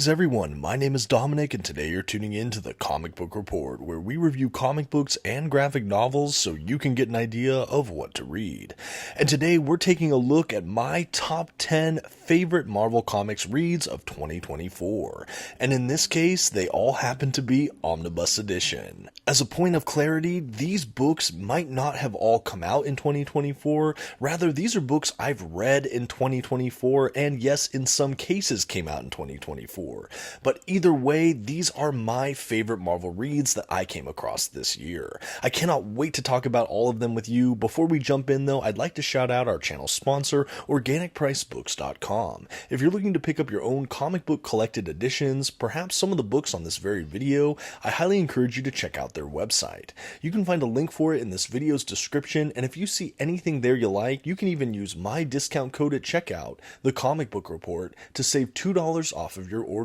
Greetings everyone, my name is Dominic and today you're tuning in to the Comic Book Report, where we review comic books and graphic novels so you can get an idea of what to read. And today we're taking a look at my top 10 favorite Marvel Comics reads of 2024. And in this case, they all happen to be Omnibus Edition. As a point of clarity, these books might not have all come out in 2024, rather these are books I've read in 2024 and yes, in some cases came out in 2024. But either way, these are my favorite Marvel reads that I came across this year. I cannot wait to talk about all of them with you. Before we jump in though, I'd like to shout out our channel sponsor, OrganicPriceBooks.com. If you're looking to pick up your own comic book collected editions, perhaps some of the books on this very video, I highly encourage you to check out their website. You can find a link for it in this video's description, and if you see anything there you like, you can even use my discount code at checkout, TheComicBookReport, to save $2 off of your order.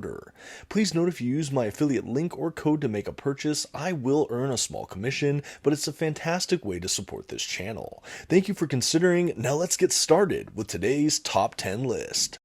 Please note if you use my affiliate link or code to make a purchase, I will earn a small commission, but it's a fantastic way to support this channel. Thank you for considering. Now let's get started with today's top 10 list.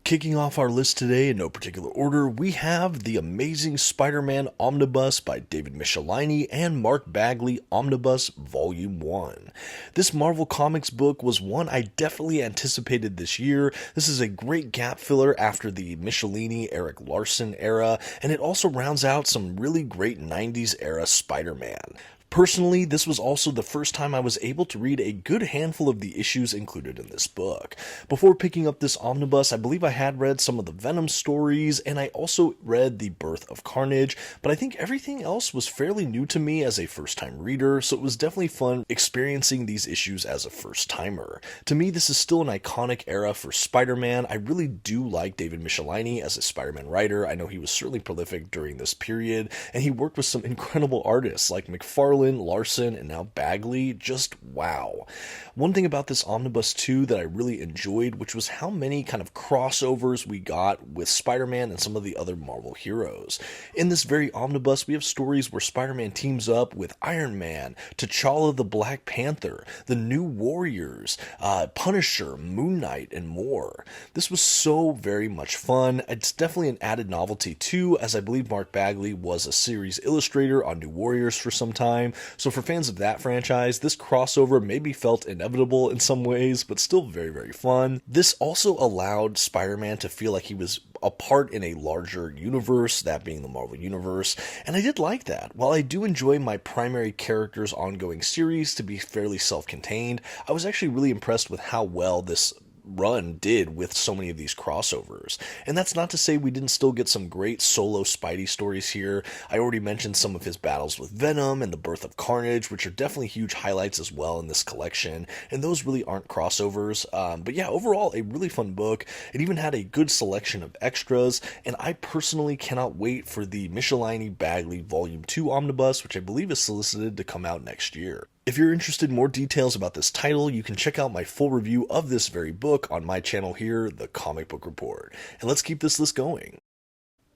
Kicking off our list today in no particular order, we have The Amazing Spider-Man Omnibus by David Michelinie and Mark Bagley Omnibus Volume 1. This Marvel Comics book was one I definitely anticipated this year. This is a great gap filler after the Michelinie Eric Larson era, and it also rounds out some really great 90s era Spider-Man. Personally, this was also the first time I was able to read a good handful of the issues included in this book. Before picking up this omnibus, I believe I had read some of the Venom stories, and I also read The Birth of Carnage, but I think everything else was fairly new to me as a first-time reader, so it was definitely fun experiencing these issues as a first-timer. To me, this is still an iconic era for Spider-Man. I really do like David Michelinie as a Spider-Man writer. I know he was certainly prolific during this period, and he worked with some incredible artists like McFarlane, Larson, and now Bagley. Just wow. One thing about this omnibus too that I really enjoyed, which was how many kind of crossovers we got with Spider-Man and some of the other Marvel heroes. In this very omnibus, we have stories where Spider-Man teams up with Iron Man, T'Challa the Black Panther, the New Warriors, Punisher, Moon Knight, and more. This was so very much fun. It's definitely an added novelty too, as I believe Mark Bagley was a series illustrator on New Warriors for some time. So for fans of that franchise, this crossover maybe felt inevitable in some ways, but still very, very fun. This also allowed Spider-Man to feel like he was a part in a larger universe, that being the Marvel Universe, and I did like that. While I do enjoy my primary character's ongoing series to be fairly self-contained, I was actually really impressed with how well this run did with so many of these crossovers. And that's not to say we didn't still get some great solo Spidey stories here. I already mentioned some of his battles with Venom and The Birth of Carnage, which are definitely huge highlights as well in this collection, and those really aren't crossovers. But yeah, overall a really fun book. It even had a good selection of extras, and I personally cannot wait for the Michelinie Bagley Volume 2 Omnibus, which I believe is solicited to come out next year. If you're interested in more details about this title, you can check out my full review of this very book on my channel here, The Comic Book Report. And let's keep this list going.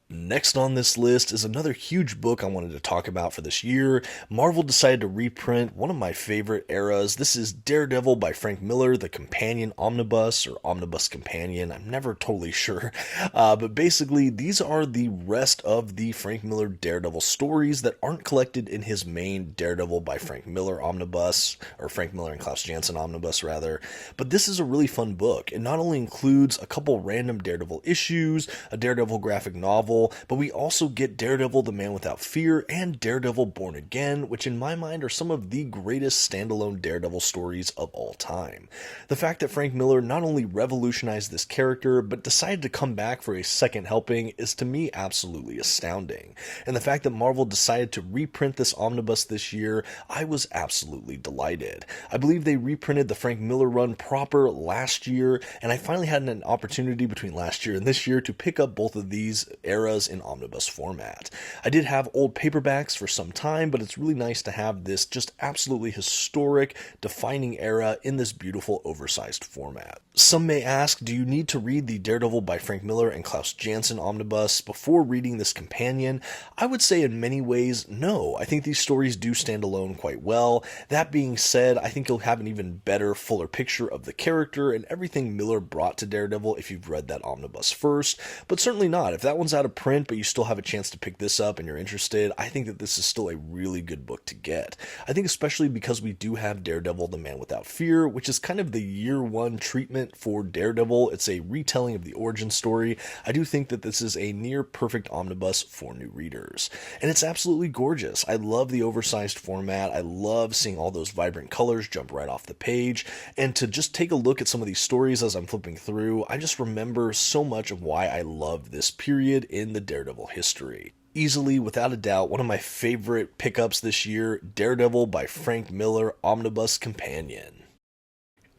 Next on this list is another huge book I wanted to talk about for this year. Marvel decided to reprint one of my favorite eras. This is Daredevil by Frank Miller, the Companion Omnibus, or Omnibus Companion. I'm never totally sure. But basically, these are the rest of the Frank Miller Daredevil stories that aren't collected in his main Daredevil by Frank Miller Omnibus, or Frank Miller and Klaus Janson Omnibus, rather. But this is a really fun book. It not only includes a couple random Daredevil issues, a Daredevil graphic novel, but we also get Daredevil the Man Without Fear and Daredevil Born Again, which in my mind are some of the greatest standalone Daredevil stories of all time. The fact that Frank Miller not only revolutionized this character, but decided to come back for a second helping is to me absolutely astounding. And the fact that Marvel decided to reprint this omnibus this year, I was absolutely delighted. I believe they reprinted the Frank Miller run proper last year, and I finally had an opportunity between last year and this year to pick up both of these eras eras in omnibus format. I did have old paperbacks for some time, but it's really nice to have this just absolutely historic, defining era in this beautiful, oversized format. Some may ask, do you need to read the Daredevil by Frank Miller and Klaus Janson omnibus before reading this companion? I would say in many ways, no. I think these stories do stand alone quite well. That being said, I think you'll have an even better, fuller picture of the character and everything Miller brought to Daredevil if you've read that omnibus first, but certainly not. If that one's out of print, but you still have a chance to pick this up and you're interested, I think that this is still a really good book to get. I think especially because we do have Daredevil, the Man Without Fear, which is kind of the year one treatment for Daredevil. It's a retelling of the origin story. I do think that this is a near perfect omnibus for new readers. And it's absolutely gorgeous. I love the oversized format. I love seeing all those vibrant colors jump right off the page. And to just take a look at some of these stories as I'm flipping through, I just remember so much of why I love this period in the Daredevil history. Easily, without a doubt, one of my favorite pickups this year, Daredevil by Frank Miller Omnibus Companion.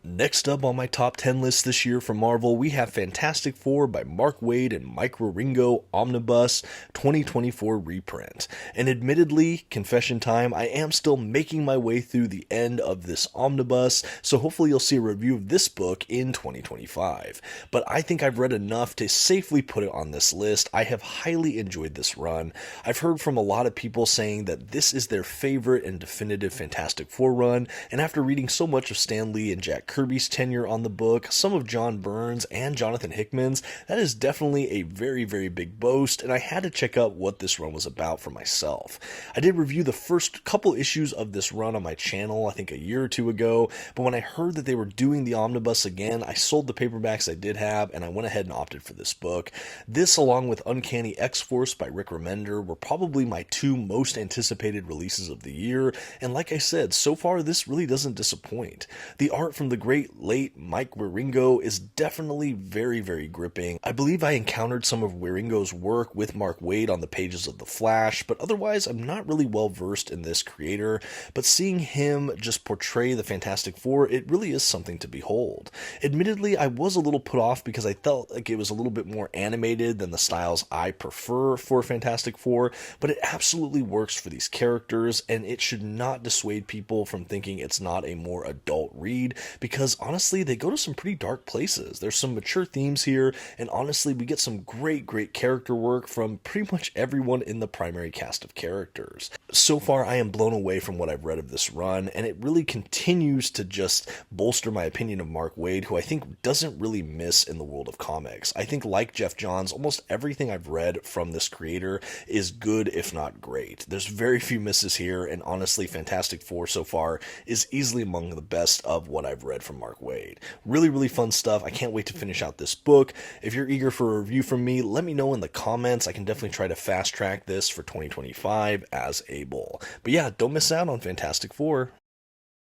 Next up on my top 10 list this year from Marvel, we have Fantastic Four by Mark Waid and Mike Wieringo Omnibus 2024 reprint. And admittedly, confession time, I am still making my way through the end of this omnibus, so hopefully you'll see a review of this book in 2025. But I think I've read enough to safely put it on this list. I have highly enjoyed this run. I've heard from a lot of people saying that this is their favorite and definitive Fantastic Four run, and after reading so much of Stan Lee and Jack Kirby's tenure on the book, some of John Byrne's and Jonathan Hickman's, that is definitely a very, very big boast, and I had to check out what this run was about for myself. I did review the first couple issues of this run on my channel, I think a year or two ago, but when I heard that they were doing the omnibus again, I sold the paperbacks I did have, and I went ahead and opted for this book. This, along with Uncanny X-Force by Rick Remender, were probably my two most anticipated releases of the year, and like I said, so far this really doesn't disappoint. The art from the great late Mike Wieringo is definitely very, very gripping. I believe I encountered some of Wieringo's work with Mark Waid on the pages of The Flash, but otherwise I'm not really well versed in this creator, but seeing him just portray the Fantastic Four, it really is something to behold. Admittedly, I was a little put off because I felt like it was a little bit more animated than the styles I prefer for Fantastic Four, but it absolutely works for these characters, and it should not dissuade people from thinking it's not a more adult read, because honestly, they go to some pretty dark places. There's some mature themes here, and honestly, we get some great, great character work from pretty much everyone in the primary cast of characters. So far, I am blown away from what I've read of this run, and it really continues to just bolster my opinion of Mark Waid, who I think doesn't really miss in the world of comics. I think, like Jeff Johns, almost everything I've read from this creator is good, if not great. There's very few misses here, and honestly, Fantastic Four so far is easily among the best of what I've read from Mark Waid. Really, really fun stuff. I can't wait to finish out this book. If you're eager for a review from me, let me know in the comments. I can definitely try to fast track this for 2025 as able. But yeah, don't miss out on Fantastic Four.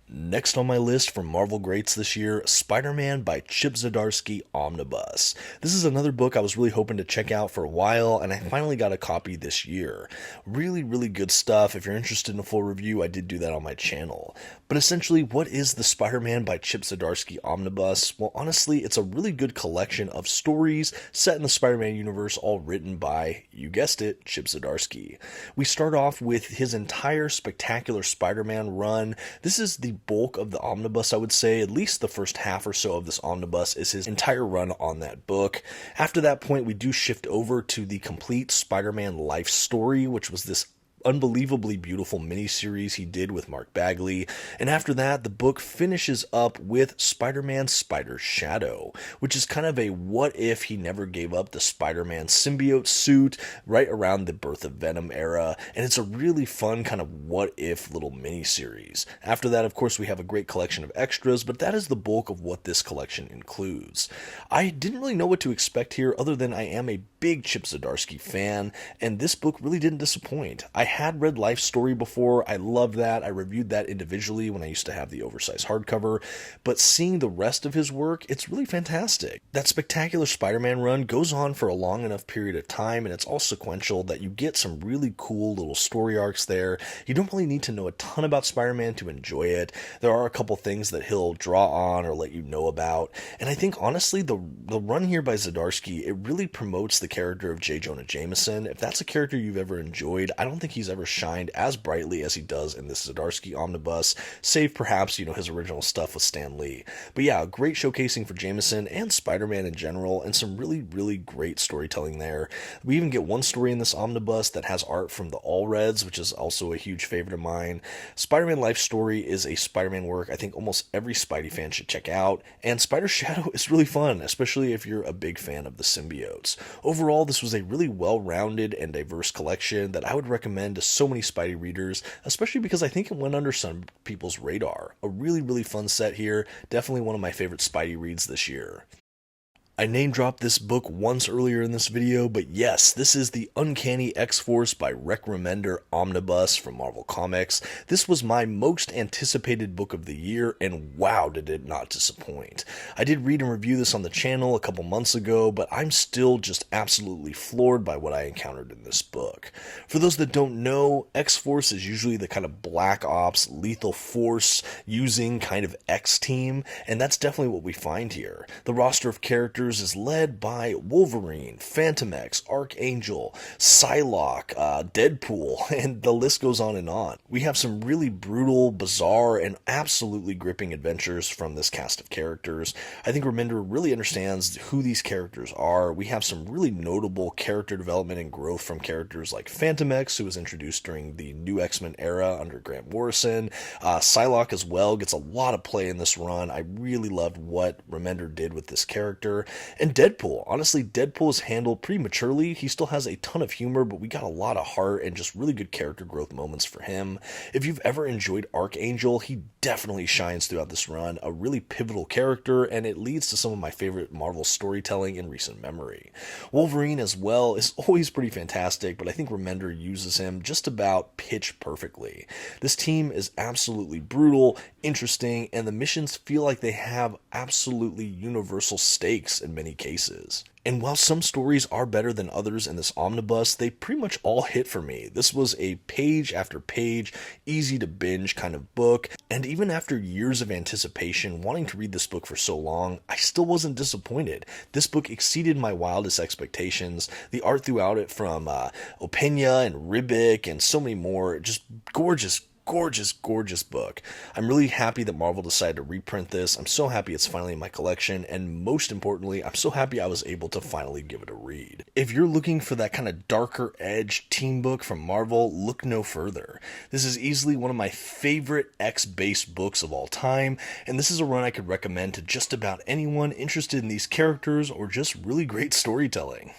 Next on my list from Marvel Greats this year, Spider-Man by Chip Zdarsky Omnibus. This is another book I was really hoping to check out for a while, and I finally got a copy this year. Really, really good stuff. If you're interested in a full review, I did do that on my channel. But essentially, what is the Spider-Man by Chip Zdarsky Omnibus? Well, honestly, it's a really good collection of stories set in the Spider-Man universe, all written by, you guessed it, Chip Zdarsky. We start off with his entire spectacular Spider-Man run. This is the bulk of the omnibus, I would say. At least the first half or so of this omnibus is his entire run on that book. After that point, we do shift over to the complete Spider-Man life story, which was this unbelievably beautiful miniseries he did with Mark Bagley, and after that, the book finishes up with Spider-Man Spider's Shadow, which is kind of a what if he never gave up the Spider-Man symbiote suit right around the Birth of Venom era, and it's a really fun kind of what if little miniseries. After that, of course, we have a great collection of extras, but that is the bulk of what this collection includes. I didn't really know what to expect here, other than I am a big Chip Zdarsky fan, and this book really didn't disappoint. I had read Life Story before. I loved that. I reviewed that individually when I used to have the oversized hardcover. But seeing the rest of his work, it's really fantastic. That Spectacular Spider-Man run goes on for a long enough period of time, and it's all sequential that you get some really cool little story arcs there. You don't really need to know a ton about Spider-Man to enjoy it. There are a couple things that he'll draw on or let you know about. And I think, honestly, the run here by Zdarsky, it really promotes the character of J. Jonah Jameson. If that's a character you've ever enjoyed, I don't think he's ever shined as brightly as he does in this Zdarsky omnibus, save perhaps, his original stuff with Stan Lee. But yeah, great showcasing for Jameson and Spider-Man in general, and some really, really great storytelling there. We even get one story in this omnibus that has art from the All Reds, which is also a huge favorite of mine. Spider-Man Life Story is a Spider-Man work I think almost every Spidey fan should check out, and Spider Shadow is really fun, especially if you're a big fan of the symbiotes. Overall, this was a really well-rounded and diverse collection that I would recommend to so many Spidey readers, especially because I think it went under some people's radar. A really, really fun set here. Definitely one of my favorite Spidey reads this year. I name-dropped this book once earlier in this video, but yes, this is the Uncanny X-Force by Remender Omnibus from Marvel Comics. This was my most anticipated book of the year, and wow, did it not disappoint. I did read and review this on the channel a couple months ago, but I'm still just absolutely floored by what I encountered in this book. For those that don't know, X-Force is usually the kind of Black Ops, lethal force using kind of X-team, and that's definitely what we find here. The roster of characters is led by Wolverine, Phantom X, Archangel, Psylocke, Deadpool, and the list goes on and on. We have some really brutal, bizarre, and absolutely gripping adventures from this cast of characters. I think Remender really understands who these characters are. We have some really notable character development and growth from characters like Phantom X, who was introduced during the new X-Men era under Grant Morrison. Psylocke as well gets a lot of play in this run. I really loved what Remender did with this character. And Deadpool. Honestly, Deadpool is handled pretty maturely. He still has a ton of humor, but we got a lot of heart and just really good character growth moments for him. If you've ever enjoyed Archangel, he definitely shines throughout this run. A really pivotal character, and it leads to some of my favorite Marvel storytelling in recent memory. Wolverine as well is always pretty fantastic, but I think Remender uses him just about pitch perfectly. This team is absolutely brutal, interesting, and the missions feel like they have absolutely universal stakes in many cases. And while some stories are better than others in this omnibus, they pretty much all hit for me. This was a page after page, easy to binge kind of book, and even after years of anticipation, wanting to read this book for so long, I still wasn't disappointed. This book exceeded my wildest expectations. The art throughout it from Opeña and Ribic and so many more, just gorgeous book. I'm really happy that Marvel decided to reprint this. I'm so happy it's finally in my collection, and most importantly, I'm so happy I was able to finally give it a read. If you're looking for that kind of darker edge team book from Marvel, look no further. This is easily one of my favorite X-based books of all time, and this is a run I could recommend to just about anyone interested in these characters or just really great storytelling.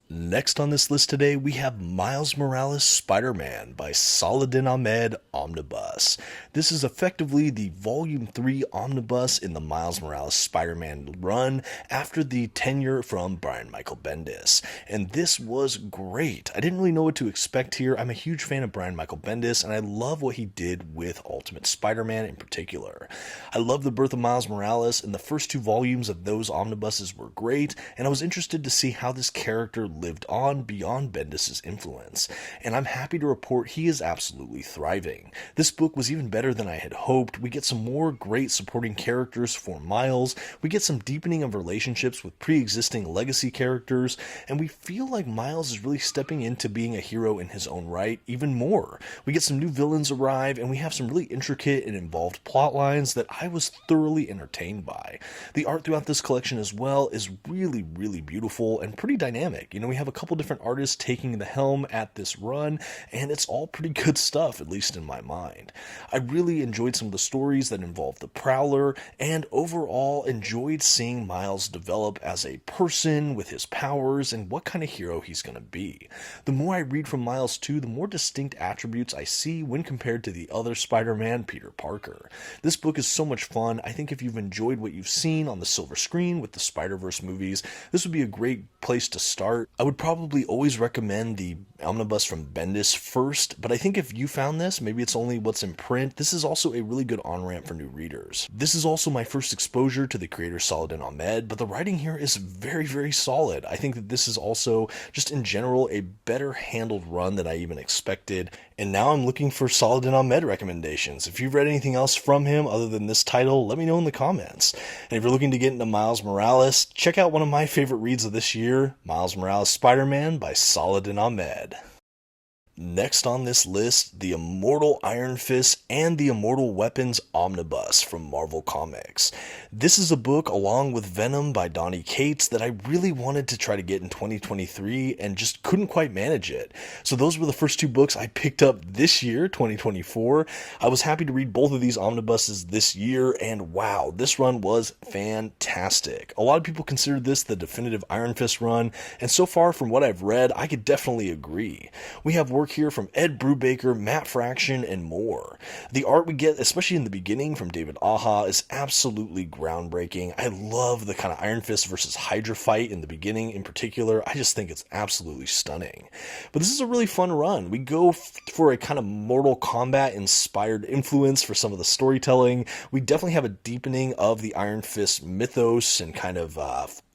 Next on this list today, we have Miles Morales Spider-Man by Saladin Ahmed Omnibus. This is effectively the Volume 3 Omnibus in the Miles Morales Spider-Man run after the tenure from Brian Michael Bendis. And this was great. I didn't really know what to expect here. I'm a huge fan of Brian Michael Bendis, and I love what he did with Ultimate Spider-Man in particular. I love the birth of Miles Morales, and the first two volumes of those omnibuses were great, and I was interested to see how this character lived on beyond Bendis' influence, and I'm happy to report he is absolutely thriving. This book was even better than I had hoped. We get some more great supporting characters for Miles, we get some deepening of relationships with pre-existing legacy characters, and we feel like Miles is really stepping into being a hero in his own right even more. We get some new villains arrive, and we have some really intricate and involved plot lines that I was thoroughly entertained by. The art throughout this collection as well is really, really beautiful and pretty dynamic. We have a couple different artists taking the helm at this run, and it's all pretty good stuff, at least in my mind. I really enjoyed some of the stories that involved the Prowler, and overall enjoyed seeing Miles develop as a person with his powers and what kind of hero he's going to be. The more I read from Miles too, the more distinct attributes I see when compared to the other Spider-Man, Peter Parker. This book is so much fun. I think if you've enjoyed what you've seen on the silver screen with the Spider-Verse movies, this would be a great place to start. I would probably always recommend the Omnibus from Bendis first, but I think if you found this, maybe it's only what's in print, this is also a really good on-ramp for new readers. This is also my first exposure to the creator Saladin Ahmed, but the writing here is very, very solid. I think that this is also, just in general, a better handled run than I even expected, and now I'm looking for Saladin Ahmed recommendations. If you've read anything else from him other than this title, let me know in the comments. And if you're looking to get into Miles Morales, check out one of my favorite reads of this year, Miles Morales Spider-Man by Saladin Ahmed. Next on this list, the Immortal Iron Fist and the Immortal Weapons Omnibus from Marvel Comics. This is a book along with Venom by Donny Cates that I really wanted to try to get in 2023 and just couldn't quite manage it. So those were the first two books I picked up this year, 2024. I was happy to read both of these omnibuses this year, and wow, this run was fantastic. A lot of people consider this the definitive Iron Fist run, and so far from what I've read, I could definitely agree. We have work here from Ed Brubaker, Matt Fraction, and more. The art we get, especially in the beginning from David Aja, is absolutely groundbreaking. I love the kind of Iron Fist versus Hydra fight in the beginning in particular. I just think it's absolutely stunning. But this is a really fun run. We go for a kind of Mortal Kombat inspired influence for some of the storytelling. We definitely have a deepening of the Iron Fist mythos and kind of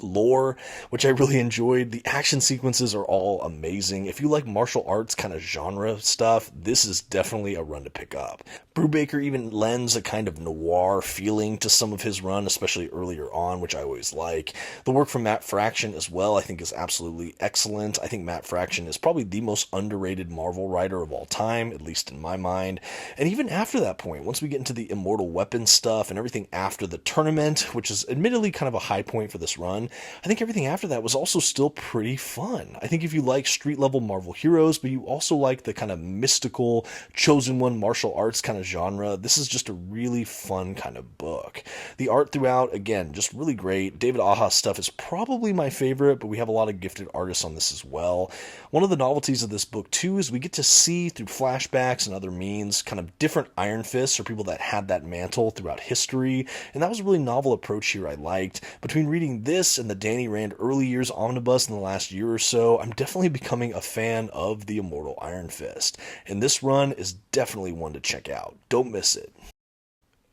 lore, which I really enjoyed. The action sequences are all amazing. If you like martial arts kind of genre stuff, this is definitely a run to pick up. Brubaker even lends a kind of noir feeling to some of his run, especially earlier on, which I always like. The work from Matt Fraction as well, I think, is absolutely excellent. I think Matt Fraction is probably the most underrated Marvel writer of all time, at least in my mind. And even after that point, once we get into the Immortal Weapons stuff and everything after the tournament, which is admittedly kind of a high point for this run, I think everything after that was also still pretty fun. I think if you like street-level Marvel heroes, but you also like the kind of mystical, chosen one martial arts kind of genre, this is just a really fun kind of book. The art throughout, again, just really great. David Aja's stuff is probably my favorite, but we have a lot of gifted artists on this as well. One of the novelties of this book, too, is we get to see through flashbacks and other means kind of different Iron Fists or people that had that mantle throughout history, and that was a really novel approach here I liked. Between reading this and the Danny Rand early years omnibus in the last year or so, I'm definitely becoming a fan of the Immortal Iron Fist, and this run is definitely one to check out. Don't miss it.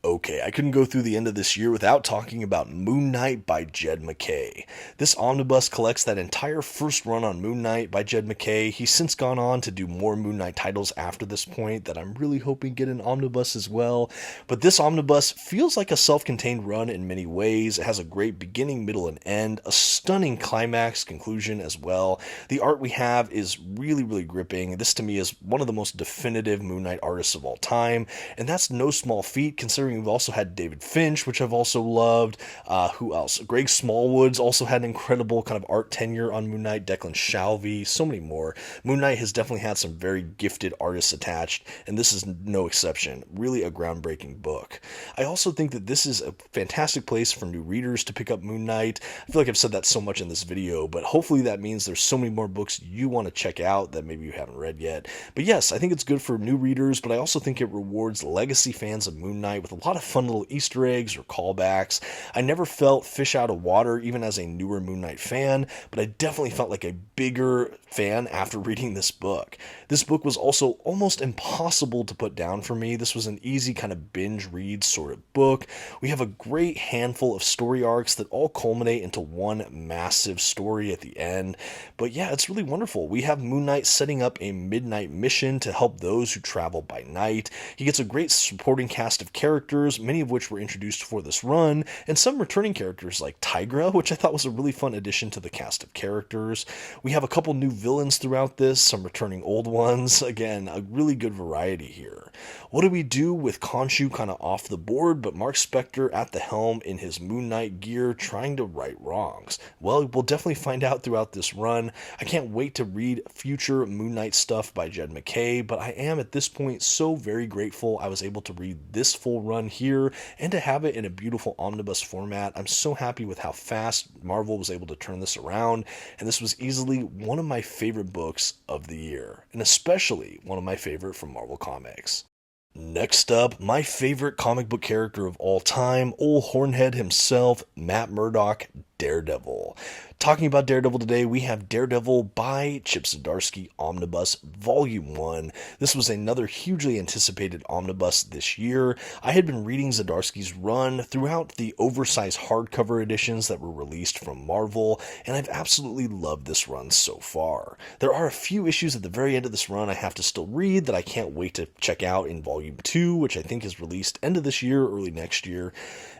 Okay, I couldn't go through the end of this year without talking about Moon Knight by Jed MacKay. This omnibus collects that entire first run on Moon Knight by Jed MacKay. He's since gone on to do more Moon Knight titles after this point that I'm really hoping get an omnibus as well. But this omnibus feels like a self-contained run in many ways. It has a great beginning, middle, and end, a stunning climax conclusion as well. The art we have is really, really gripping. This to me is one of the most definitive Moon Knight artists of all time, and that's no small feat considering we've also had David Finch, which I've also loved. Who else? Greg Smallwood's also had an incredible kind of art tenure on Moon Knight. Declan Shalvey, so many more. Moon Knight has definitely had some very gifted artists attached, and this is no exception. Really a groundbreaking book. I also think that this is a fantastic place for new readers to pick up Moon Knight. I feel like I've said that so much in this video, but hopefully that means there's so many more books you want to check out that maybe you haven't read yet. But yes, I think it's good for new readers, but I also think it rewards legacy fans of Moon Knight with a lot of fun little Easter eggs or callbacks. I never felt fish out of water even as a newer Moon Knight fan, but I definitely felt like a bigger fan after reading this book. This book was also almost impossible to put down for me. This was an easy kind of binge read sort of book. We have a great handful of story arcs that all culminate into one massive story at the end. But yeah, it's really wonderful. We have Moon Knight setting up a midnight mission to help those who travel by night. He gets a great supporting cast of characters, many of which were introduced for this run, and some returning characters like Tigra, which I thought was a really fun addition to the cast of characters. We have a couple new villains throughout this, some returning old ones. Again, a really good variety here. What do we do with Khonshu kind of off the board, but Mark Spector at the helm in his Moon Knight gear trying to right wrongs? Well, we'll definitely find out throughout this run. I can't wait to read future Moon Knight stuff by Jed MacKay, but I am at this point so very grateful I was able to read this full run here and to have it in a beautiful omnibus format. I'm so happy with how fast Marvel was able to turn this around, and this was easily one of my favorite books of the year, and especially one of my favorite from Marvel Comics. Next up, my favorite comic book character of all time, old Hornhead himself, Matt Murdock, Daredevil. Talking about Daredevil today, we have Daredevil by Chip Zdarsky Omnibus Volume 1. This was another hugely anticipated omnibus this year. I had been reading Zdarsky's run throughout the oversized hardcover editions that were released from Marvel, and I've absolutely loved this run so far. There are a few issues at the very end of this run I have to still read that I can't wait to check out in Volume 2, which I think is released end of this year, early next year.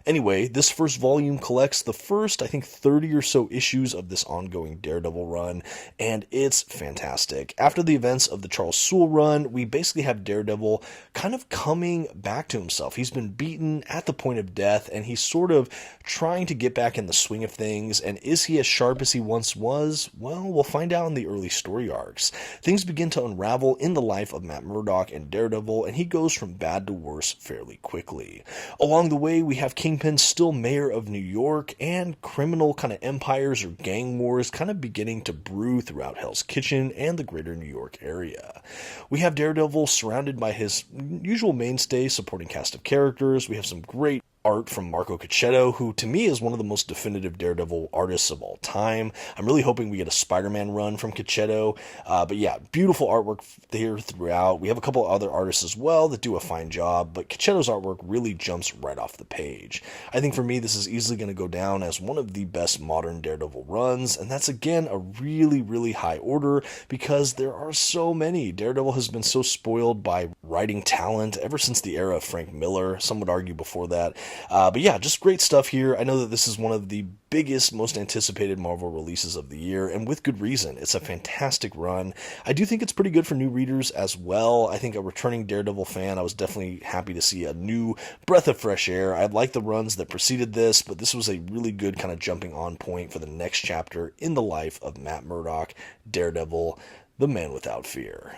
Anyway, this first volume collects the first, I think, 30 or so issues of this ongoing Daredevil run, and it's fantastic. After the events of the Charles Soule run, we basically have Daredevil kind of coming back to himself. He's been beaten at the point of death, and he's sort of trying to get back in the swing of things, and is he as sharp as he once was? Well, we'll find out in the early story arcs. Things begin to unravel in the life of Matt Murdock and Daredevil, and he goes from bad to worse fairly quickly. Along the way, we have Kingpin still mayor of New York, and criminal kind of empires or gang wars kind of beginning to brew throughout Hell's Kitchen and the greater New York area. We have Daredevil surrounded by his usual mainstay supporting cast of characters. We have some great art from Marco Cacchetto, who to me is one of the most definitive Daredevil artists of all time. I'm really hoping we get a Spider-Man run from Cacchetto. But yeah, beautiful artwork there throughout. We have a couple of other artists as well that do a fine job, but Cacchetto's artwork really jumps right off the page. I think for me, this is easily going to go down as one of the best modern Daredevil runs, and that's again a really, really high order because there are so many. Daredevil has been so spoiled by writing talent ever since the era of Frank Miller. Some would argue before that. But yeah, just great stuff here. I know that this is one of the biggest, most anticipated Marvel releases of the year, and with good reason. It's a fantastic run. I do think it's pretty good for new readers as well. I think a returning Daredevil fan, I was definitely happy to see a new breath of fresh air. I like the runs that preceded this, but this was a really good kind of jumping on point for the next chapter in the life of Matt Murdock, Daredevil, the Man Without Fear.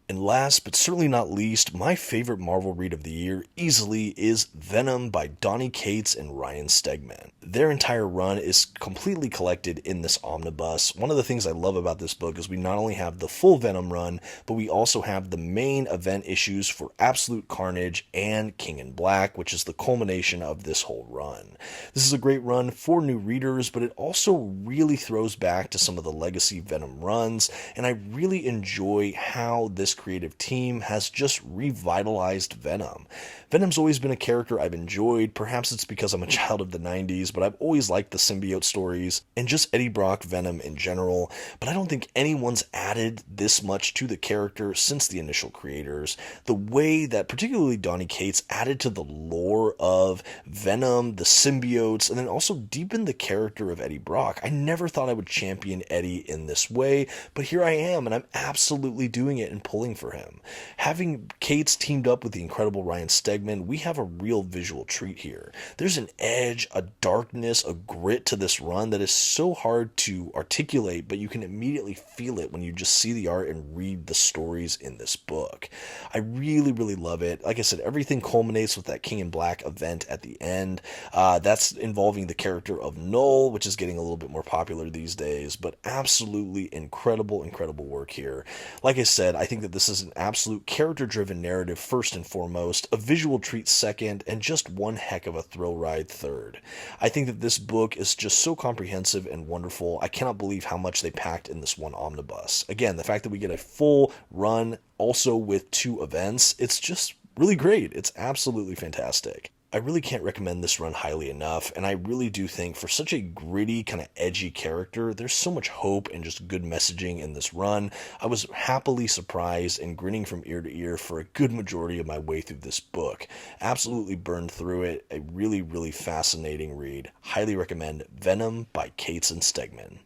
And last, but certainly not least, my favorite Marvel read of the year easily is Venom by Donny Cates and Ryan Stegman. Their entire run is completely collected in this omnibus. One of the things I love about this book is we not only have the full Venom run, but we also have the main event issues for Absolute Carnage and King in Black, which is the culmination of this whole run. This is a great run for new readers, but it also really throws back to some of the legacy Venom runs, and I really enjoy how this creative team has just revitalized Venom. Venom's always been a character I've enjoyed. Perhaps it's because I'm a child of the 90s, but I've always liked the symbiote stories and just Eddie Brock Venom in general, but I don't think anyone's added this much to the character since the initial creators. The way that particularly Donny Cates added to the lore of Venom, the symbiotes, and then also deepened the character of Eddie Brock. I never thought I would champion Eddie in this way, but here I am, and I'm absolutely doing it and pulling for him. Having Cates teamed up with the incredible Ryan Stegman, we have a real visual treat here. There's an edge, a darkness, a grit to this run that is so hard to articulate, but you can immediately feel it when you just see the art and read the stories in this book. I really, really love it. Like I said, everything culminates with that King in Black event at the end. That's involving the character of Null, which is getting a little bit more popular these days, but absolutely incredible, incredible work here. Like I said, I think that this is an absolute character-driven narrative first and foremost, a visual treat second, and just one heck of a thrill ride third. I think that this book is just so comprehensive and wonderful. I cannot believe how much they packed in this one omnibus. Again, the fact that we get a full run also with 2 events, it's just really great. It's absolutely fantastic. I really can't recommend this run highly enough, and I really do think for such a gritty, kind of edgy character, there's so much hope and just good messaging in this run. I was happily surprised and grinning from ear to ear for a good majority of my way through this book. Absolutely burned through it. A really, really fascinating read. Highly recommend Venom by Cates and Stegman.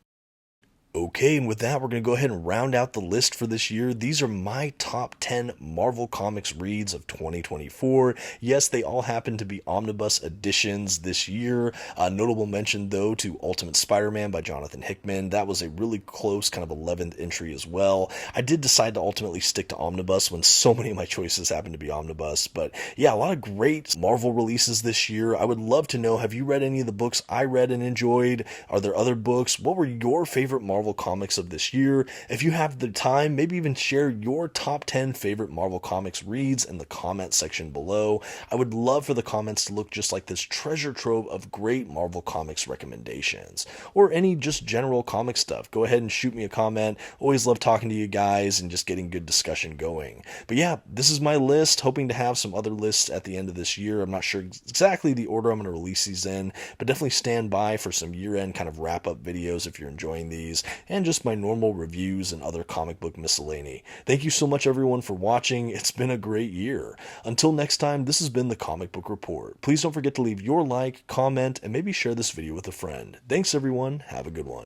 Okay, and with that, we're going to go ahead and round out the list for this year. These are my top 10 Marvel Comics reads of 2024. Yes, they all happen to be omnibus editions this year. Notable mention, though, to Ultimate Spider-Man by Jonathan Hickman. That was a really close kind of 11th entry as well. I did decide to ultimately stick to omnibus when so many of my choices happened to be omnibus. But yeah, a lot of great Marvel releases this year. I would love to know, have you read any of the books I read and enjoyed? Are there other books? What were your favorite Marvel Marvel comics of this year. If you have the time, maybe even share your top 10 favorite Marvel Comics reads in the comment section below. I would love for the comments to look just like this treasure trove of great Marvel Comics recommendations, or any just general comic stuff. Go ahead and shoot me a comment. Always love talking to you guys and just getting good discussion going. But yeah, this is my list, hoping to have some other lists at the end of this year. I'm not sure exactly the order I'm going to release these in, but definitely stand by for some year-end kind of wrap-up videos if you're enjoying these, and just my normal reviews and other comic book miscellany. Thank you so much everyone for watching. It's been a great year. Until next time, this has been the Comic Book Report. Please don't forget to leave your like, comment, and maybe share this video with a friend. Thanks everyone. Have a good one.